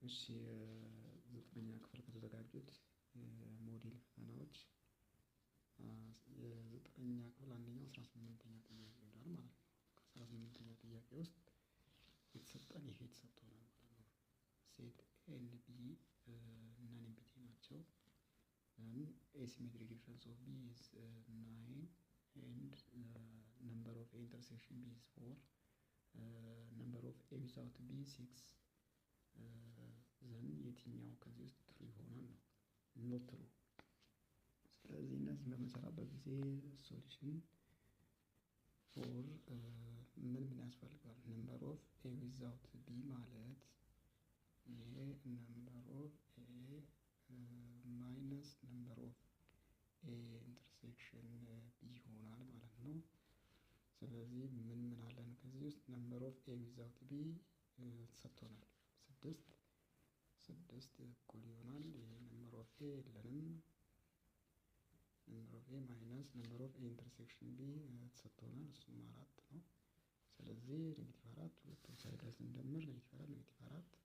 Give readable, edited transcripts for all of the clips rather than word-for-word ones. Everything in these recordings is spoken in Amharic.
እሺ ዘጠነኛ ክፍል ከተዘጋጁት ሞዴል ፈተናዎች የዘጠነኛ ክፍል አንደኛው 18ኛ ጥያቄ ይሆናል ማለት ነው። ከ18ኛ ጥያቄ ውስጥ የተሰጠን ይሄ ተሰጥቶናል ማለት ነው። ሴት ኤ ኤንድ ቢ ነን ኤምፕቲ ናቸው። asymmetric difference of b is 9 and number of a intersection b is 4 number of a without b 6 ዘን የትኛው ከዚህ ውስጥ ትሩ ይሆናል ነው ኖት ትሩ። ስለዚህ እነዚህ በምንሰራበት ጊዜ ሶሉሽን ፎር ምን ያስፈልጋል? ነምበር ኦፍ ኤ ዊዛውት ቢ ማለት ይሄ ነምበር ኦፍ ኤ ማይነስ ነምበር ኦፍ ኤ ኢንተርሴክሽን ቢ ይሆናል ማለት ነው። ስለዚህ ምን አለን ከዚህ ውስጥ ነምበር ኦፍ ኤ ዊዛውት ቢ ተሰጥቶናል ስድስት እኩል ይሆናል። ይሄ ነምበር ኦፍ ኤ የለንም። ነምበር ኦፍ ኤ ማይነስ ነምበር ኦፍ ኤ ኢንተርሴክሽን ቢ ተሰጥቶናል፣ እሱም 4 ነው። ስለዚህ ኔጌቲቭ 4 ሁለቱም ሳይድ ላይ ስንደምር ኔጌቲቭ 4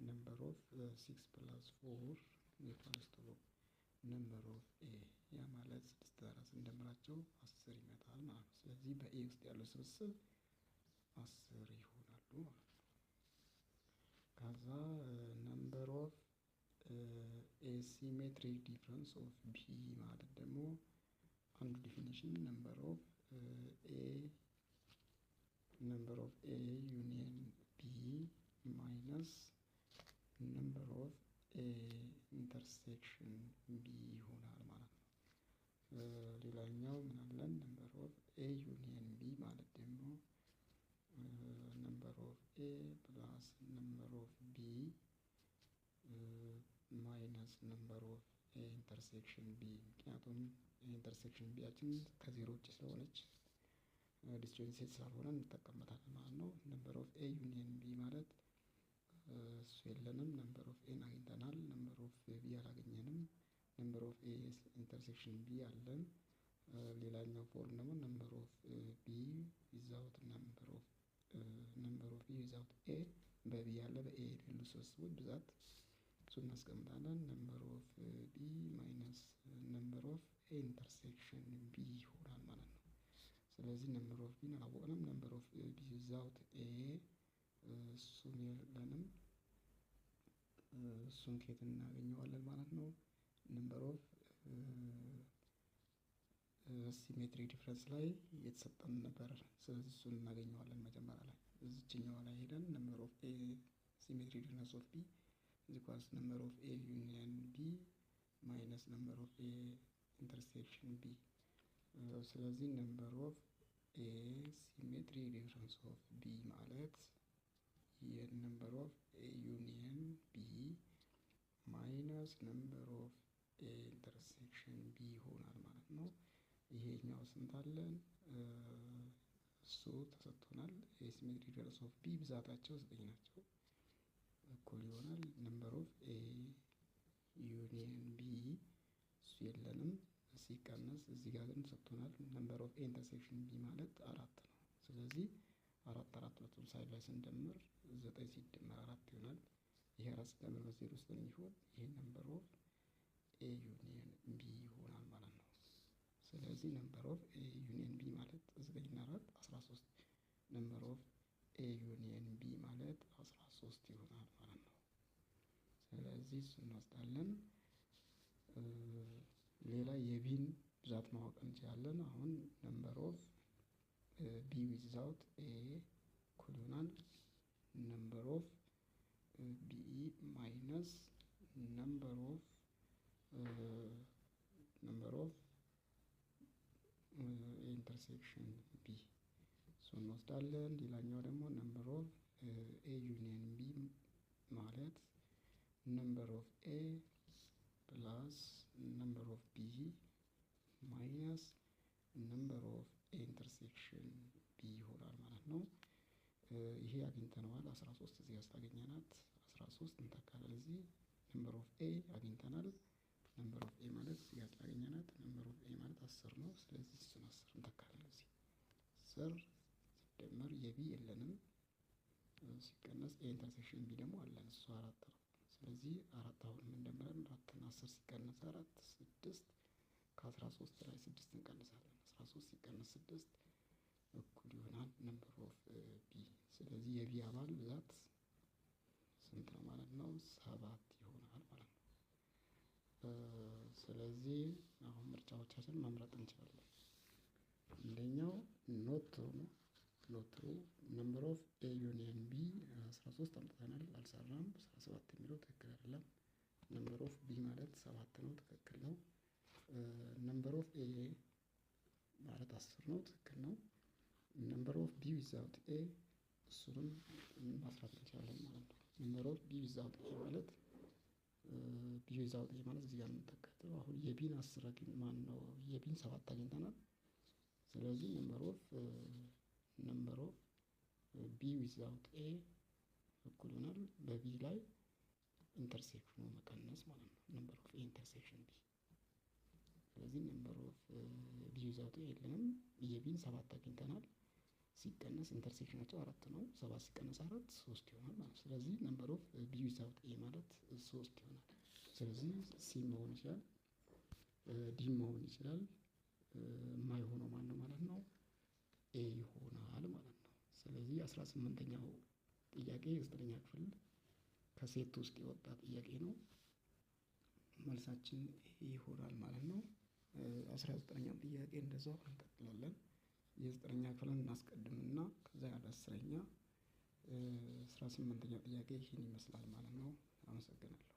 ነምበር ኦፍ 6 ፕላስ 4 ኢኳልስ ቱ ነምበር ኦፍ ኤ ያ ማለት 6 ጋር ስንደምራቸው 10 ይመጣል ማለት ነው። ስለዚህ በኤ ውስጥ ያለው ስብስብ 10 ይሆናሉ ማለት ነው። ከዛ ነምበር ኦፍ ኤሲሜትሪክ ዲፍረንስ ኦፍ ቢ ማለት ደግሞ አንዱ ዲፊኒሽን ነምበር ኦፍ ኤ ዩኒየን ቢ ማይነስ ነምበር ኦፍ ኤ ኢንተርሴክሽን ቢ ይሆናል ማለት ነው። ሌላኛው ምን አለን? ነምበር ኦፍ ኤ ዩኒየን ቢ ማለት ደግሞ ነምበር ኦፍ ኤ ፕላስ ነምበር ኦፍ ቢ ማይነስ ነምበር ኦፍ ኤ ኢንተርሴክሽን ቢ። ምክንያቱም ኢንተርሴክሽን ቢያችን ከዜሮ ውጭ ስለሆነች ዲስጆይንት ሴት ስላልሆነ እንጠቀምበታለን ማለት ነው። ነምበር ኦፍ ኤ ዩኒየን ቢ ማለት እሱ የለንም። ነምበር ኦፍ ኤን አግኝተናል። ነምበር ኦፍ ቢ አላገኘንም። ነምበር ኦፍ ኤ ኢንተርሴክሽን ቢ አለን። ሌላኛው ፎርም ደግሞ ነምበር ኦፍ ቢ ዊዛውት ነምበር ኦፍ ቢ ዊዛውት ኤ በቢ ያለ በኤ የሌሉ ስብስቦች ብዛት እሱ እናስቀምጣለን። ነምበር ኦፍ ቢ ማይነስ ነምበር ኦፍ ኤ ኢንተርሴክሽን ቢ ይሆናል ማለት ነው። ስለዚህ ነምበር ኦፍ ቢን አላወቅንም። ነምበር ኦፍ ቢ ዊዛውት ኤ እሱን የለንም። እሱን ከየት እናገኘዋለን ማለት ነው? ነምበር ኦፍ ሲሜትሪ ዲፍረንስ ላይ የተሰጠን ነበር። ስለዚህ እሱን እናገኘዋለን መጀመሪያ ላይ እዚችኛዋ ላይ ሄደን ነምበር ኦፍ ኤ ሲሜትሪ ዲፍረንስ ኦፍ ቢ ኢኳልስ ነምበር ኦፍ ኤ ዩኒየን ቢ ማይነስ ነምበር ኦፍ ኤ ኢንተርሴክሽን ቢ። ስለዚህ ነምበር ኦፍ ኤ ሲሜትሪ ዲፍረንስ ኦፍ ቢ ማለት የነምበር ኦፍ ኤ ዩኒየን ቢ ማይነስ ነምበር ኦፍ ኤ ኢንተርሴክሽን ቢ ይሆናል ማለት ነው። ይሄኛው ስንት አለን? እሱ ተሰጥቶናል። የሲሜትሪ ዲፍረንስ ኦፍ ቢ ብዛታቸው 9 ናቸው። እኩል ይሆናል ነምበር ኦፍ ኤ ዩኒየን ቢ እሱ የለንም ሲቀነስ እዚህ ጋር ግን ሰጥቶናል። ነምበር ኦፍ ኤ ኢንተርሴክሽን ቢ ማለት 4 ነው። ስለዚህ 4 ሁለቱም ሳይድ ላይ ስንደምር 9 ሲደመር 4 ይሆናል። ይሄ 4 ሲደመር በዜሮ ውስጥ ነው የሚሆን። ይሄ ነምበር ኦፍ ኤ ዩኒየን ቢ ይሆናል ማለት ነው። ስለዚህ ነምበር ኦፍ ኤ ዩኒየን ቢ ማለት 9 እና 4 13 ነምበር ኦፍ ኤ ዩኒየን ቢ ማለት 13 ይሆናል ማለት ነው። ስለዚህ እሱን እንወስዳለን። ሌላ የቢን ብዛት ማወቅ እንችላለን። አሁን ነምበር ኦፍ ቢ ዊዛውት ኤ እኩል ይሆናል ነምበር ኦፍ ቢ ማይነስ ነምበር ኦፍ ኢንተርሴክሽን ቢ እሱን እንወስዳለን። ሌላኛው ደግሞ ነምበር ኦፍ ኤ ዩኒየን ቢ ማለት ነምበር ኦፍ ኤ ፕላስ ነምበር ኦፍ ቢ ማይነስ ነምበር ኦፍ ኤ ኢንተርሴክሽን ቢ ይሆናል ማለት ነው። ይሄ አግኝተነዋል። 13 እዚህ ውስጥ አገኘናት 13 እንተካለን። እዚህ ነምበር ኦፍ ኤ አግኝተናል። ነምበር ኦፍ ኤ ማለት እዚህ ጋር ስላገኘናት ነምበር ኦፍ ኤ ማለት 10 ነው። ስለዚህ እሱን 10 እንተካለን። እዚህ 10 ሲደመር የቢ የለንም ሲቀነስ ኤ ኢንተርሴክሽን ቢ ደግሞ አለን እሱ 4 ነው። ስለዚህ 4 አሁን እንደምረን 4 እና 10 ሲቀነስ 4 6 ከ13 ላይ 6 እንቀንሳለን። 13 ሲቀነስ 6 እኩል ይሆናል ነምበር ኦፍ ቢ። ስለዚህ የቢ አባል ብዛት ስንት ነው ማለት ነው? 7 ይሆናል ማለት ነው። ስለዚህ አሁን ምርጫዎቻችን መምረጥ እንችላለን። አንደኛው ኖት ትሩ ነው። ኖት ትሩ ነምበር ኦፍ ኤ ዩኒየን ቢ 13 አምጥተናል፣ አልሰራም። 17 የሚለው ትክክል አይደለም። ነምበር ኦፍ ቢ ማለት 7 ነው፣ ትክክል ነው። ነምበር ኦፍ ኤ ማለት 10 ነው፣ ትክክል ነው። ነምበር ኦፍ ቢ ዊዛውት ኤ እሱንም ማስራት እንችላለን ማለት ነው። ነምበር ኦፍ ቢ ዊዛውት ኤ ማለት ቢ ዊዛውት ኤ ማለት እዚህ ጋር የምንጠቀመው አሁን የቢን 10 ማን ነው የቢን 7 አግኝተናል። ስለዚህ ነምበር ኦፍ ቢ ዊዛውት ኤ እኩል ይሆናል በቢ ላይ ኢንተርሴክሽኑ መቀነስ ማለት ነው። ነምበር ኦፍ ኤ ኢንተርሴክሽን ቢ። ስለዚህ ነምበር ኦፍ ቢ ዊዛውት ኤ የለንም። የቢን 7 አግኝተናል። ሲቀነስ ኢንተርሴክሽናቸው 4 ነው። 7 ሲቀነስ 4 3 ይሆናል ማለት ነው። ስለዚህ ነምበር ኦፍ ቢ ዊዛውት ኤ ማለት 3 ይሆናል። ስለዚህ ሲ መሆን ይችላል፣ ዲ መሆን ይችላል። የማይሆነው ማን ነው ማለት ነው? ኤ ይሆናል ማለት ነው። ስለዚህ 18ኛው ጥያቄ የ9ኛ ክፍል ከሴት ውስጥ የወጣ ጥያቄ ነው። መልሳችን ኤ ይሆናል ማለት ነው። 19ኛው ጥያቄ እንደዛው እንቀጥላለን። የ9ኛ ክፍልን እናስቀድምና ከዛ ያለ 10ኛ 18ኛው ጥያቄ ይህን ይመስላል ማለት ነው። አመሰግናለሁ።